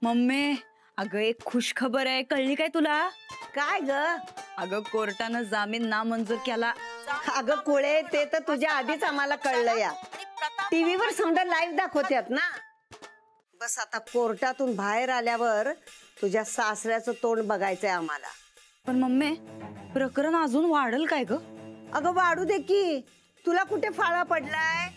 Mummy, अगं एक खुश खबर आहे, कळली काय तुला? काय ग? अगं कोर्टानं जामीन नामंजूर केला. अगं कुळे, ते तर तुझ्या आधीच आम्हाला कळलं या. टीव्हीवर समजा लाईव्ह दाखवतात ना. बस आता कोर्टातून बाहेर आल्यावर तुझ्या सासऱ्याचं तोंड बघायचंय आम्हाला. पण मम्मी, प्रकरण अजून वाढल काय ग? अगं वाढू दे की, तुला कुठे फाळा पडलाय?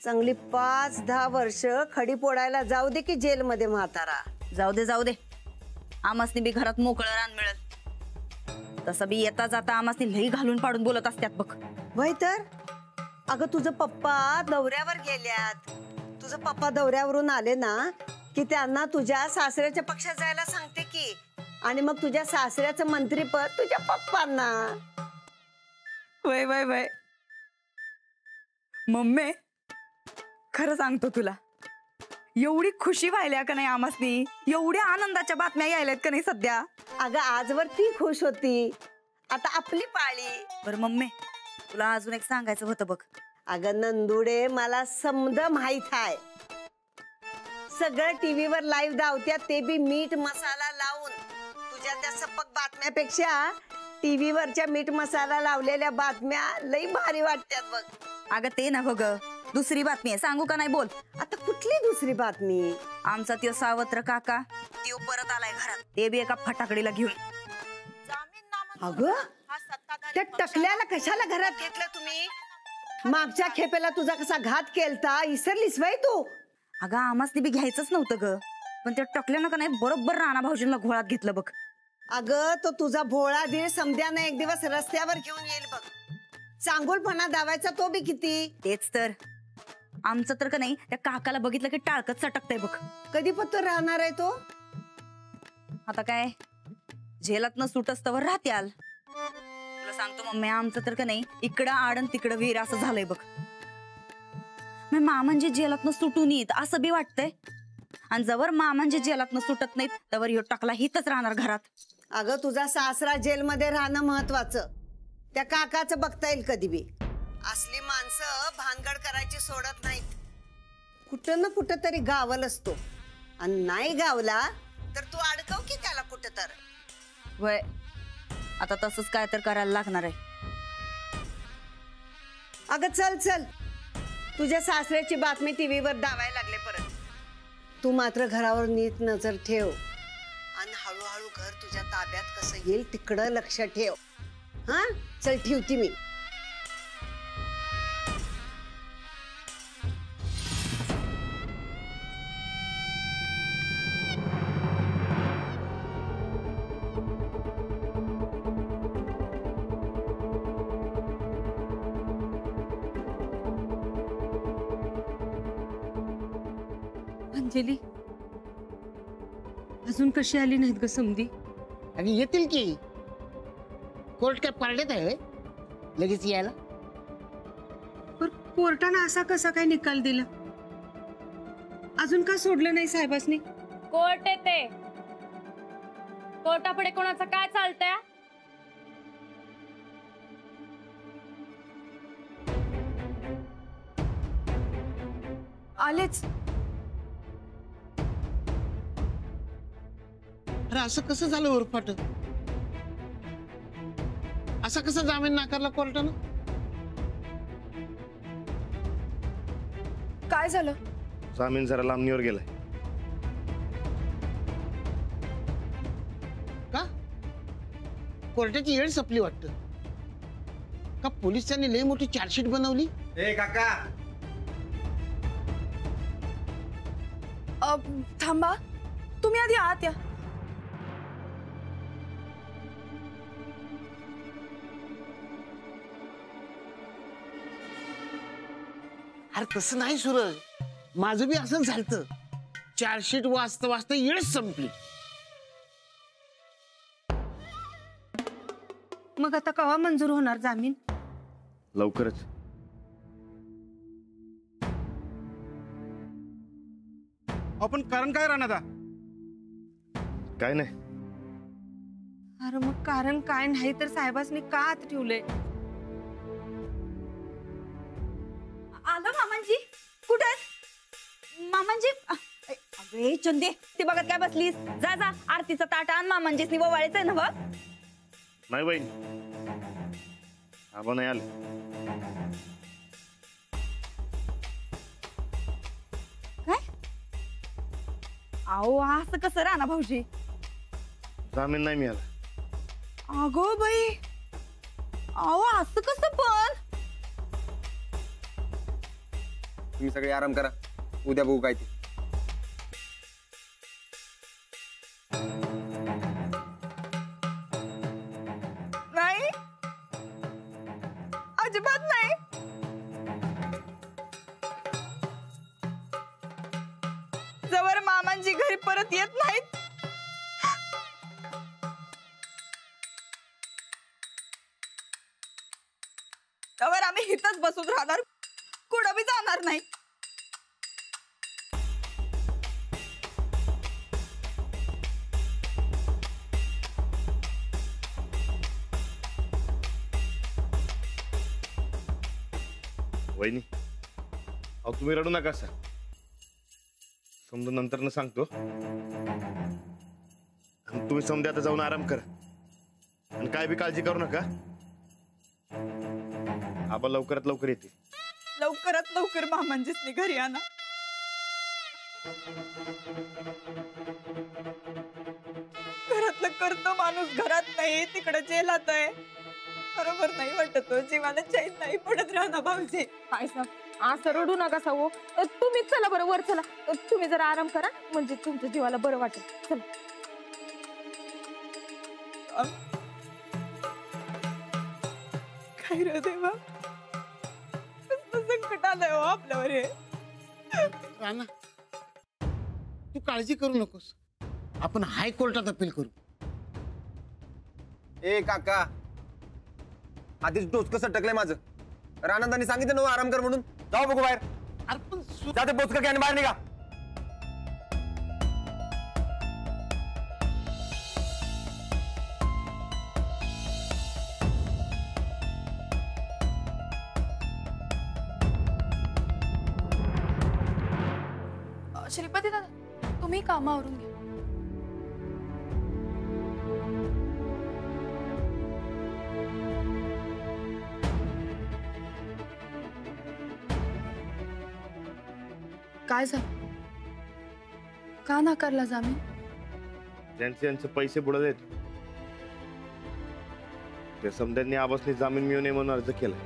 चांगली 5-10 वर्ष खडी पोडायला जाऊ दे की जेलमध्ये म्हातारा. जाऊ दे जाऊ दे, आमासनी बी घरात मोकळं रान मिळेल. तसं बी येता जाता आमासनी लई घालून पाडून बोलत असतात बघ. वय तर अगं तुझं पप्पा दौऱ्यावर गेल्यात. तुझं पप्पा दौऱ्यावरून आले ना की त्यांना तुझ्या सासऱ्याच्या पक्षात जायला सांगते की, आणि मग तुझ्या सासऱ्याचं मंत्रीपद तुझ्या पप्पांना. वय वय वय मम्मी, खरं सांगतो तुला, एवढी खुशी व्हायल्या का नाही आमासनी, एवढ्या आनंदाच्या बातम्या यायल्यात का नाही सध्या. अगं आजवर ती खुश होती, आता आपली पाळी. बरं मम्मी, तुला अजून एक सांगायचं होतं बघ. अगं नंदुडे, मला समज माहित आहे. सगळं टीव्हीवर लाईव्ह दावत्यात, ते बी मीठ मसाला लावून. तुझ्या त्या सपक बातम्यापेक्षा टीव्हीवरच्या मीठ मसाला लावलेल्या बातम्या लई भारी वाटतात बघ. अगं ते ना बघ, दुसरी बातमी आहे, सांगू का नाही बोल. आता कुठली दुसरी बातमी? आमचा त्यो सावत्र काका त्यो परत आलाय घरात, ते बी एका फटाकडीला घेऊन. अगं त्या टकल्याला कशाला घरात घेतलं तुम्ही? मागच्या खेपेला तुझा कसा घात केलता, इसरलीस वय तू? अगं आमासनी बी घ्यायचंच नव्हतं ग, पण त्या टकल्यानं का नाही बरोबर राणा भाऊजींना घोळात घेतलं बघ. अगं तो तुझा भोळा धीर समध्यानं एक दिवस रस्त्यावर घेऊन येईल बघ. चांगुलपणा दावायचा तो बी किती. तेच तर, आमचं तर का नाही त्या काकाला बघितलं की टाळकत सटकतंय बघ. कधी पत्तर राहणार आहे तो? आता काय झेलात न सुटस्तवर राहत्याल. तुला सांगतो मम्मी, आमचं तर का नाही इकडं आडन तिकडं वीर असं झालंय बघ. मामांजी जेलात न सुटून येत असं बी वाटतंय, आणि जवळ मामांजी जेलात न सुटत नाहीत तवर ह्यो टकला हितच राहणार घरात. अगं तुझा सासरा जेलमध्ये राहणं महत्वाचं, त्या काकाचं बघता येईल कधी बी. असली माणसं भानगड करायची सोडत नाहीत. कुठं ना कुठं तरी गावल असतो, आणि नाही गावला तर तू अडकव की त्याला कुठं तर. वय आता तसंच काय तर करायला लागणार आहे. अगं चल चल, तुझ्या सासऱ्याची बातमी टीव्हीवर दावायला लागले परत. तू मात्र घरावर नीट नजर ठेव, आणि हळूहळू घर तुझ्या ताब्यात कसं येईल तिकडं लक्ष ठेव. हा चल, ठेवती मी. अंजली अजून कशी आली नाहीत ग समधी? अगं येतील की, कोर्ट काय पारड्यात आहे लगेच यायला? पण कोर्टानं असा कसा काय निकाल दिला? अजून का सोडलं नाही साहेबांनी? कोर्ट येते, कोर्टापुढे कोणाचं काय चालतंय? आलेच. अरे असं कसं झालं उरफाट? असा कसा जामीन नाकारला कोर्टानं? काय झालं? जामीन जरा लांबणीवर गेलाय. का? कोर्टाची येळ संपली वाटतं का? पोलिसांनी लई मोठी चार्जशीट बनवली? ए काका, थांबा, तुम्ही आधी आत या. अरे तसं नाही सूरज, माझं बी असंच झालं. चार्जशीट वाचता वाचता येळच संपली. मग आता केव्हा मंजूर होणार जामीन? लवकरच. आपण कारण काय राहणार? काय नाही. अरे मग कारण काय नाही तर साहेबांनी का आत ठेवलंय? आलं मामांजी. कुठे मामांजी? अगे चंदे, ते बघत काय बसलीस? जा जा, आरतीचा ताट आण, मामांजीस निवाळायचंय ना बघ. नाही बहीण, आबा नाही आले. काय? अहो असं कसं राणा भाऊजी? जामीन नाही मिळाला. अगो बाई, अहो असं कसं पण? तुम्ही सगळे आराम करा, उद्या बघू काय ते. नाही, अजिबात नाही. जवळ मामांजी घरी परत येत नाहीत, तवर आम्ही इथंच बसून राहणार, कुठं बी जाणार नाही. वहिनी, अहो तुम्ही रडू नका सर, समजून नंतर न सांगतो. आणि तुम्ही समजा आता जाऊन आराम करा आणि काय बी काळजी करू नका. आबा लवकरात लवकर येते. लवकरात लवकर मामांजीसनी घरी आणा. घरातलं करतो माणूस घरात नाही, तिकडे जेलात आहे. बरोबर नाही वाटत, जीवाला चैन नाही पडत राहणार भाऊजी. काय सांग, असं रडू नका सावो. तुम्ही चला बरं वर चला, तुम्ही जरा आराम करा म्हणजे तुमच्या जीवाला बरं वाटेल. चला. काय रे देवा, कसलं संकट आलंय हो आपल्यावर हे. राणा, तू काळजी करू नकोस, आपण हायकोर्टात अपील करू. ए काका, आधीच डोसकं सटकलंय माझं. रानंदानी सांगितलं नव्हतं आराम कर म्हणून. जाऊ बघू बाहेर. अरे पण जाते बोचकं घ्या आणि बाहेर निघा. श्रीपती दादा, तुम्ही कामावरून घ्या. काय झालं? का नाकारला जामीन? ज्यांचे यांचे पैसे बुडत आहेत त्या समध्यांनी आबासनी जामीन मिळू नये म्हणून अर्ज केला.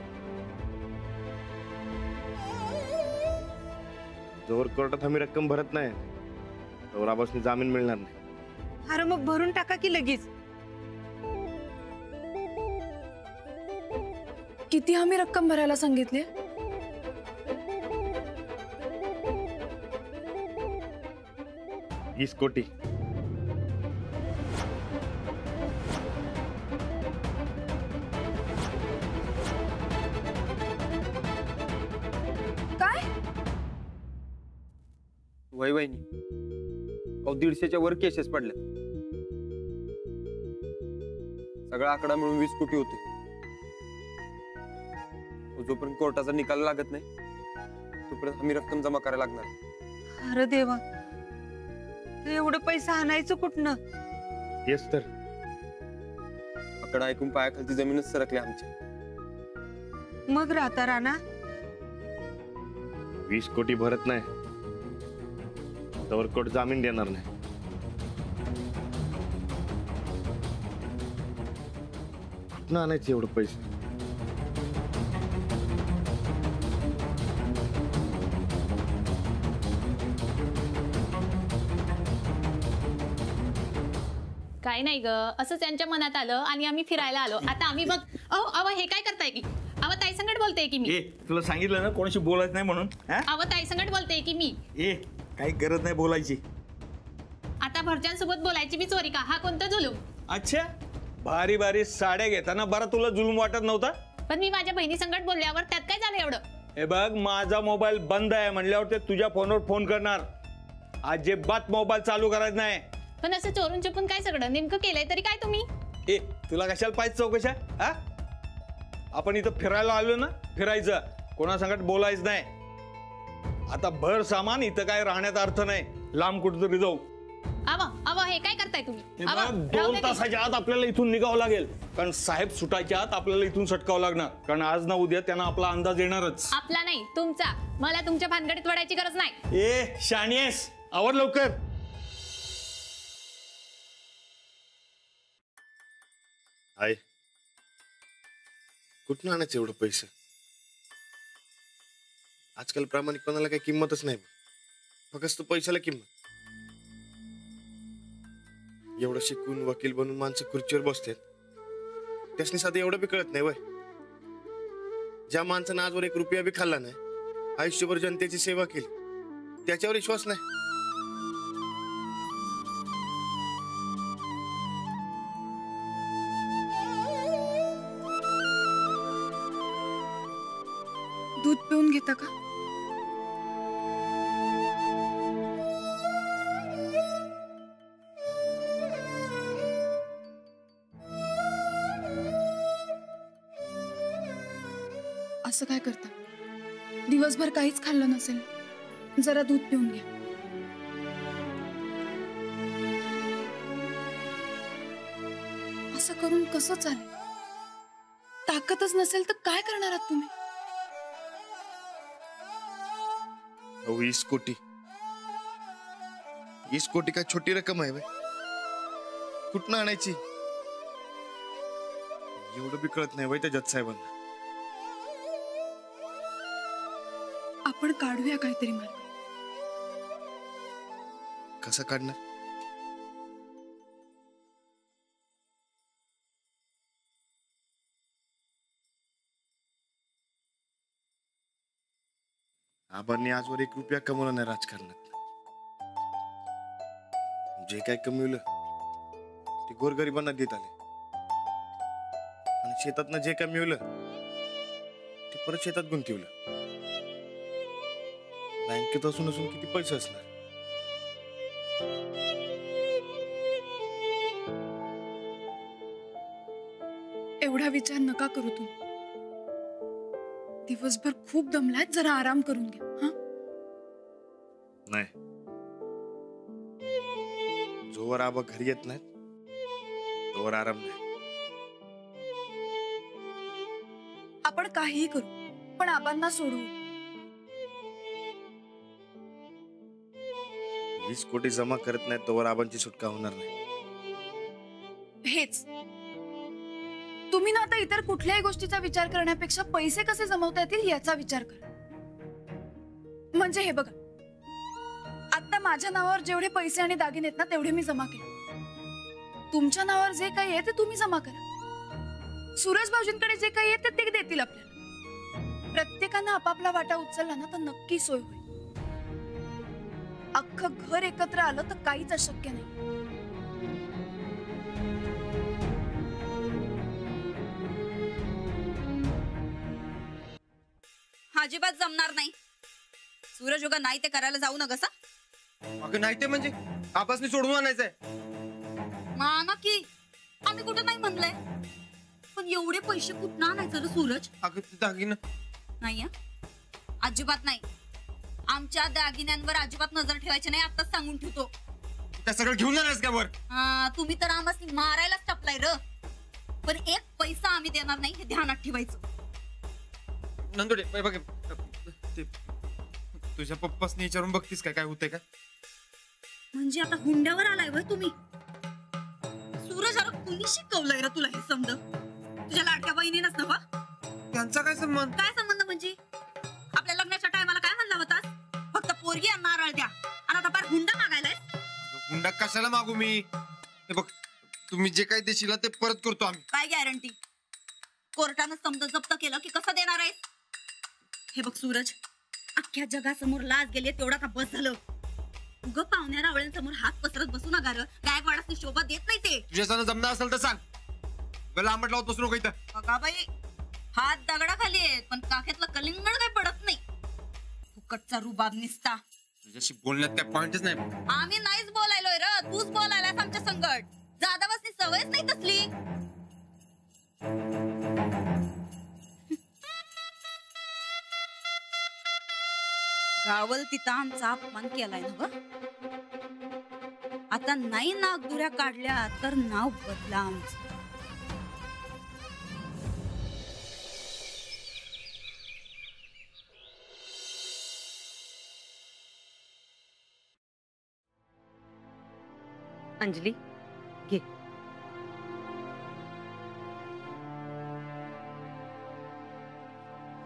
जोवर कोर्टात आम्ही रक्कम भरत नाही तोवर आबासनी जामीन मिळणार नाही. अरे मग भरून टाका की लगेच. किती हमी रक्कम भरायला सांगितली? वीस कोटी. काय? वय वहिनी, अहो 150च्या वर केसेस पडल्या. सगळा आकडा मिळून 20 कोटी होते. जोपर्यंत कोर्टाचा निकाल लागत नाही तोपर्यंत आम्ही रक्कम जमा करायला लागणार. अरे देवा, ते एवढं पैसा आणायचं कुठनं? तेच तर. आकडा ऐकून पायाखालची जमीनच सरकली आमची. मग राहता राणा, 20 कोटी भरत नाही तोवर कोर्ट जामीन देणार नाही. कुठनं आणायचे एवढं पैसे? काय नाही ग, असं त्यांच्या मनात आलं आणि आम्ही फिरायला आलो. आता आम्ही बघ. अहो अव हे काय करताय की? अव ताई संगट बोलतेय की मी. तुला सांगितलं ना कोणाशी बोलायचं नाही म्हणून. अव ताई संगट बोलतेय की मी. काही गरज नाही बोलायची. आता भरच्यांसोबत बोलायची बी चोरी का? हा कोणता जुलूम? अच्छा, भारी भारी साड्या घेताना बरा तुला जुलूम वाटत नव्हता? पण मी माझ्या बहिणी संगट बोलल्यावर त्यात काय झालं एवढं? हे बघ, माझा मोबाईल बंद आहे म्हणल्यावर ते तुझ्या फोनवर फोन करणार. अजिबात मोबाईल चालू करायचं नाही. पण असं चोरून चुपून काय सगळं नेमकं केलंय तरी काय तुम्ही? तुला कशाला पाहिजे चौकशा? आपण इथं फिरायला आलो ना, फिरायचं, कोणासंगट बोलायचं नाही. आता भर सामान इथं काय राहण्यात अर्थ नाही. लांब कुठेतरी जाऊ. अव हे काय करताय तुम्ही? हे अव, बघा, राहू 2 दे ते. तासाच्या आत आपल्याला इथून निघावं लागेल, कारण साहेब सुटायच्या आत आपल्याला इथून सटकावं लागणार, कारण आज ना उद्या त्यांना आपला अंदाज येणारच. आपला नाही तुमचा. मला तुमच्या भानगडीत वडायची गरज नाही. ए शाणीस, आवर लवकर. आहे कुठून आणायचं एवढं पैसे? आजकाल प्रामाणिकपणाला काही किंमतच नाही. फक्त तो पैशाला किंमत. एवढं शिकून वकील बनून माणसं खुर्चीवर बसतात, त्यासनी साधं एवढं बी कळत नाही वय. ज्या माणसानं आजवर 1 रुपया बी खाल्ला नाही, आयुष्यभर जनतेची सेवा केली, त्याच्यावर विश्वास नाही. दूध पिऊन घेता का? असं काय करता? दिवसभर काहीच खाल्लं नसेल, जरा दूध पिऊन घ्या. असं करून कसं चालेल? ताकदच नसेल तर काय करणार आहात तुम्ही? 20 कोटी. 20 कोटी काय छोटी रक्कम आहे? कुठनं आणायची? एवढं बी कळत नाही वय त्या जज साहेबांना. आपण काढूया काहीतरी मार्ग. कसं काढणार? आबांनी आजवर 1 रुपया कमवला नाही राजकारणात. जे काय कमवलं ते गोरगरिबांना देत आले, आणि शेतातनं जे काय मिळवलं ते परत शेतात गुंतवलं. बँकेत असून असून किती पैसे असणार? एवढा विचार नका करू तुम्ही. दिवसभर खूप दमलाय, जरा आराम करून घ्या. हा, नाही, जोवर आबा घरी येत नाहीत तोवर आराम नाही. आपण काहीही करू, पण आबांना सोडू. 20 कोटी जमा करत नाही तोवर आबांची सुटका होणार नाही. हेच तुम्ही ना आता इतर कुठल्याही गोष्टीचा विचार करण्यापेक्षा पैसे कसे जमवता येतील याचा विचार करा. म्हणजे हे बघा, आता माझ्या नावावर जेवढे पैसे आणि दागिने आहेत ना तेवढे मी जमा केले. तुमच्या नावावर जे काही आहे ते तुम्ही जमा करा. सूरज भाऊजींकडे जे काही आहे ते देतील आपल्याला. प्रत्येकानं आपापला वाटा उचलला ना तर नक्की सोय होईल. अख्खं घर एकत्र आलं तर काहीच अशक्य नाही. अजिबात जमणार नाही. सूरज योगा नाही ते करायला जाऊ नका सा. अगं नाही ते म्हणजे आबासनी सोडून आणायचंय. माना की आम्ही कुठं नाही म्हणलंय, पण एवढे पैसे कुठं आणायचं रे सूरज? अगं ते दागिनं नाही, अजिबात नाही. आमच्या दागिन्यांवर अजिबात नजर ठेवायची नाही, आताच सांगून ठेवतो. त्या सगळं घेऊन जाणारच का वर? तुम्ही तर आम्हाला मारायलाच टपलाय र. पण 1 पैसा आम्ही देणार नाही हे ध्यानात ठेवायचं. नंदुडे बघ, ते तुझ्या पप्पासनी विचारून बघतीस काय होतंय का? म्हणजे आता हुंड्यावर आलाय वय तुम्ही? सूरज, अरे कुणी शिकवलंय रे तुला हे समज? तुझ्या लाडक्या बहिणीनच ना? त्यांचा काय संबंध? काय संबंध म्हणजे? आपल्या लग्नाच्या टायमाला काय म्हणला होतास? फक्त पोरगी आणि नारळ द्या, आणि आता फार हुंडा मागायलाय. हुंडा कशाला मागू मी? हे बघ, तुम्ही जे काही देशील ते परत करतो आम्ही. काय गॅरंटी? कोर्टानं समजा जप्त केलं की कसं देणार आहे? हे बघ सूरज, अख्ख्या जगासमोर लाज गेले तेवढा का बस झालं. उग पाहुण्या रावळ्यांसमोर हात पसरत बसू नका र. गायकवाडासनी शोभा देत नाही ते. तुझ्या जमणार असेल तर सांग. लांबट लावत बसू नको इथं. बघा बाई, हात दगडाखाली आहेत पण काखेतलं कलिंगड काही पडत नाही. फुकटचा रुबाब निसता. तुझ्याशी बोलण्यात काय पॉइंटच नाही. आम्ही नाहीच बोलायलोय र, तूच बोलायलास आमच्या संगट. जाधवासनी सवयच नाही तसली. रावल तिथं आमचा अपमान केलाय ना ग. आता नाही नागदुऱ्या काढल्या तर नाव बदला आमचं. अंजली घे.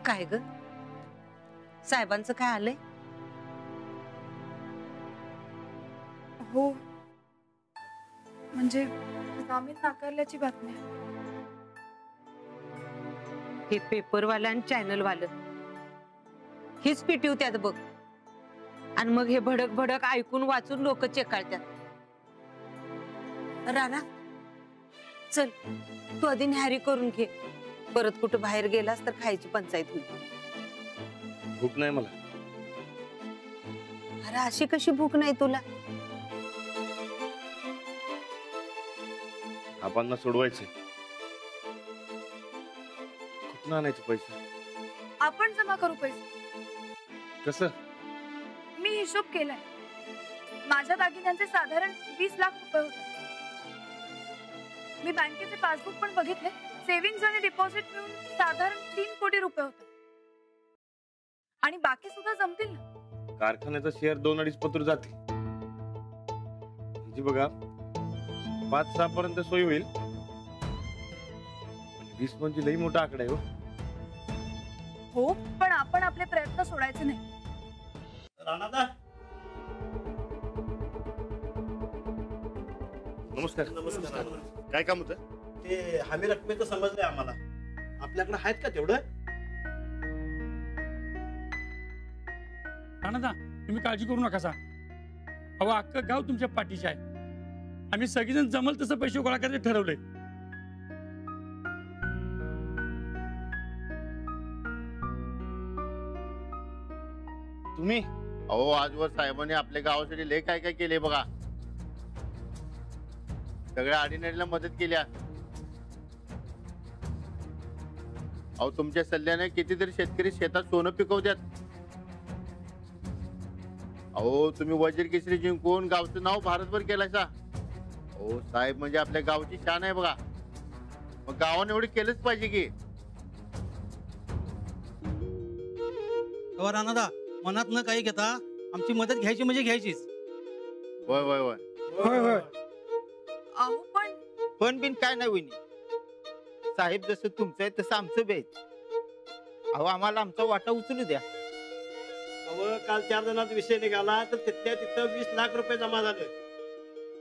काय ग साहेबांचं काय आलंय? हो, म्हणजे जामीन नाकारल्याची बातमी आहे. हे पेपरवाला आणि चॅनलवालं हीच पिटवत्यात बघ. आणि मग हे भडक भडक ऐकून वाचून लोक चेकाळतात. राणा चल तू आधी न्याहारी करून घे. परत कुठं बाहेर गेलास तर खायची पंचायत होईल. भूक नाही मला. अरे अशी कशी भूक नाही तुला? आबांना सोडवायचे. कुठं आणायचे पैसे? आपण जमा करू पैसे. कसं? मी हिशोब केलाय. माझ्या दागिन्यांचे साधारण 20 लाख रुपये होते. मी बँकेचे पासबुक पण बघितले. सेव्हिंग्ज आणि डिपॉझिट मिळून साधारण 3 कोटी रुपये होते. आणि बाकी सुद्धा जमतील ना. कारखान्याचा शेअर 2-2.5 पत्र जाते. जी बघा 5-6 पर्यंत सोय होईल. 20 म्हणजे लई मोठा आकडा आहे हो. हो, पण आपण आपले प्रयत्न सोडायचे नाही. राणादा, नमस्कार. नमस्कार. काय काम होतं? ते हमी रकमेचं समजलंय आम्हाला. आपल्याकडे आहेत का तेवढं? राणादा, तुम्ही काळजी करू नका सा. अहो अख्खं गाव तुमच्या पाठीचे आहे. आम्ही सगळेजण जमल तसं पैसे गोळा करायचे ठरवलंय. तुम्ही अहो आजवर साहेबांनी आपल्या गावासाठी लय काय काय केले बघा. सगळ्या अडीनडीला मदत केल्या. अहो तुमच्या सल्ल्याने कितीतरी शेतकरी शेतात सोनं पिकवतात. अहो तुम्ही वजीर केसरी जिंकून गावचं नाव भारतभर केलायसा. अहो साहेब म्हणजे आपल्या गावची शान आहे बघा. मग गावाने एवढी केलंच पाहिजे की. राणादा, मनात न काही घेता आमची मदत घ्यायची म्हणजे घ्यायचीच. होय होय होय होय होय. अहो पण बिन काय नाही वहिनी. साहेब जसं तुमचं आहे तसं आमचं बी आहे. अहो आम्हाला आमचा वाटा उचलू द्या. अहो काल 4 जणांचा विषय निघाला तर तिथल्या तिथं 20 लाख रुपये जमा झाले.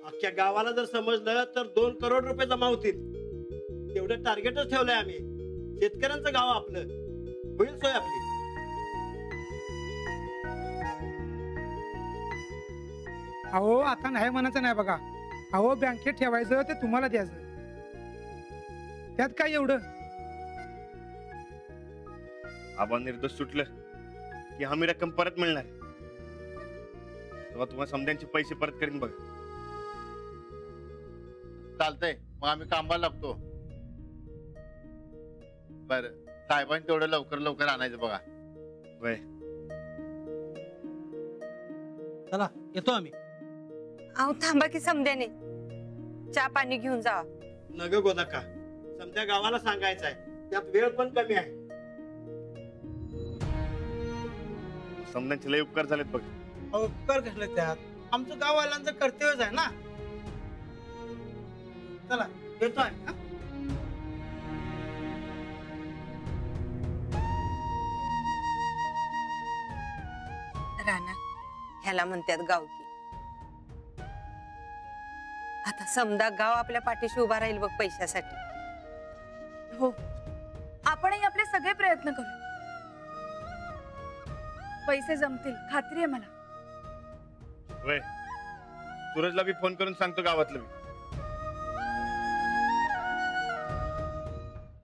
अख्ख्या गावाला जर समजलं तर 2 करोड रुपये जमा होतील. तेवढं टार्गेटच ठेवलंय आम्ही. शेतकऱ्यांचं गाव आपलं, होईल सोय आपली. अहो आता नाही म्हणायचं नाही बघा. अहो बँकेत ठेवायचं ते तुम्हाला द्यायचं. त्यात काय एवढं? आबा निर्दोष सुटलं की हमी रक्कम परत मिळणार. तेव्हा तुम्हाला समध्यांचे पैसे परत करीन बघा. चालतंय मग आम्ही कामाला लागतो. बर साहेबांनी तेवढं लवकर लवकर आणायचं बघा. वय चला येतो आम्ही. अहो थांबा की समद्याने चहा पाणी घेऊन जावा. नग गोदाका, समध्या गावाला सांगायचं आहे. त्यात वेळ पण कमी आहे. समध्यांचे लय उपकार झालेत बघ. उपकार कसले त्यात? आमचं गाववाल्यांचं कर्तव्यच आहे ना. चला येतो आहे. राणा ह्याला म्हणतात गावकी. आता समजा गाव आपल्या पाठीशी उभा राहील बघ पैशासाठी. हो, आपणही आपले सगळे प्रयत्न करू. पैसे जमतील, खात्री आहे मला. वय सूरजला बी फोन करून सांगतो गावातलं मी.